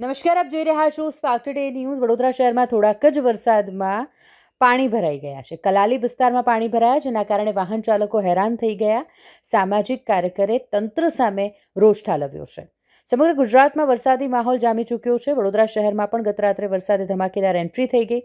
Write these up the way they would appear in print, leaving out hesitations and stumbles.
નમસ્કાર, આપ જોઈ રહ્યા છો સ્પાર્ક ટુડે ન્યૂઝ। વડોદરા શહેરમાં થોડાક જ વરસાદમાં પાણી ભરાઈ ગયા છે। કલાલી વિસ્તારમાં પાણી ભરાયા, જેના કારણે વાહન ચાલકો હેરાન થઈ ગયા। સામાજિક કાર્યકરે તંત્ર સામે રોષ ઠાલવ્યો છે। સમગ્ર ગુજરાતમાં વરસાદી માહોલ જામી ચૂક્યો છે। વડોદરા શહેરમાં પણ ગત રાત્રે વરસાદે ધમાકેદાર એન્ટ્રી થઈ ગઈ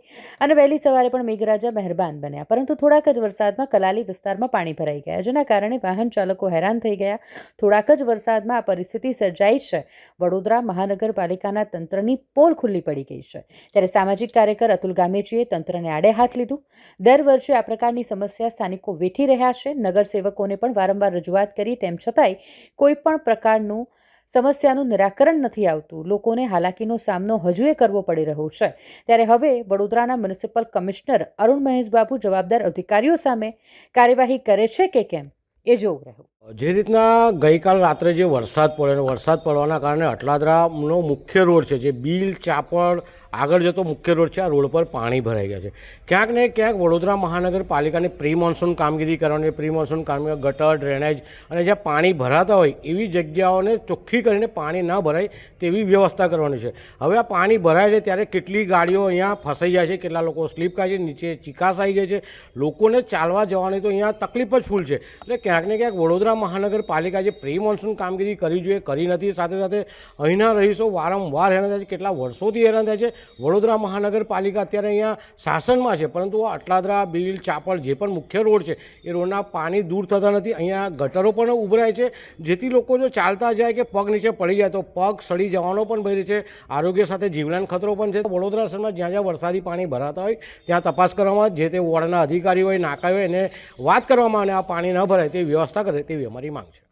અને વહેલી સવારે પણ મેઘરાજા મહેરબાન બન્યા, પરંતુ થોડાક જ વરસાદમાં કલાલી વિસ્તારમાં પાણી ભરાઈ ગયા, જેના કારણે વાહન ચાલકો હેરાન થઈ ગયા। થોડાક જ વરસાદમાં આ પરિસ્થિતિ સર્જાઈ છે। વડોદરા મહાનગરપાલિકાના તંત્રની પોલ ખુલ્લી પડી ગઈ છે, ત્યારે સામાજિક કાર્યકર અતુલ ગામેચીએ તંત્રને આડે હાથ લીધું। દર વર્ષે આ પ્રકારની સમસ્યા સ્થાનિકો વેઠી રહ્યા છે। નગરસેવકોને પણ વારંવાર રજૂઆત કરી, તેમ છતાંય કોઈ પણ પ્રકારનું સમસ્યાનું નિરાકરણ નથી આવતું। લોકોને હાલાકીનો સામનો હજુએ કરવો પડી રહ્યો છે। ત્યારે હવે વડોદરાના મ્યુનિસિપલ કમિશનર અરુણ મહેશ બાબુ જવાબદાર અધિકારીઓ સામે કાર્યવાહી કરે છે કે કેમ, એ જોવું રહ્યું। જે રીતના ગઈકાલ રાત્રે જે વરસાદ પડવાના કારણે અટલાદરાનો મુખ્ય રોડ છે, જે બીલ ચાપડ આગળ જતો મુખ્ય રોડ છે, આ રોડ પર પાણી ભરાઈ ગયા છે। ક્યાંક ને ક્યાંક વડોદરા મહાનગરપાલિકાની પ્રી મોન્સૂન કામગીરી કરવાની, પ્રી મોન્સૂન કામગીરી ગટર, ડ્રેનેજ અને જ્યાં પાણી ભરાતા હોય એવી જગ્યાઓને ચોખ્ખી કરીને પાણી ન ભરાય તેવી વ્યવસ્થા કરવાની છે। હવે આ પાણી ભરાય છે ત્યારે કેટલી ગાડીઓ અહીંયા ફસાઈ જાય છે, કેટલા લોકો સ્લીપ ખાય છે, નીચે ચીકાશ આવી ગઈ છે, લોકોને ચાલવા જવાની તો અહીંયા તકલીફ જ ફૂલ છે। એટલે ક્યાંક ને ક્યાંક વડોદરા મહાનગરપાલિકા જે પ્રી મોન્સૂન કામગીરી કરવી જોઈએ કરી નથી। સાથે સાથે અહીંના રહીશો વારંવાર હેરાન થાય છે, કેટલા વર્ષોથી હેરાન થાય છે। વડોદરા મહાનગરપાલિકા અત્યારે અહીંયા શાસનમાં છે, પરંતુ અટલાદરા, બીલ, ચાપડ જે પણ મુખ્ય રોડ છે એ રોડના પાણી દૂર થતા નથી। અહીંયા ગટરો પણ ઉભરાય છે, જેથી લોકો જો ચાલતા જાય કે પગ નીચે પડી જાય તો પગ સડી જવાનો પણ ભય છે, આરોગ્ય સાથે જીવલેણ ખતરો પણ છે। વડોદરા શહેરમાં જ્યાં જ્યાં વરસાદી પાણી ભરાતા હોય ત્યાં તપાસ કરવામાં, જે તે વોર્ડના અધિકારી હોય, નાકા હોય, એને વાત કરવામાં અને આ પાણી ન ભરાય તેવી વ્યવસ્થા કરે તેવી અમારી માંગ છે।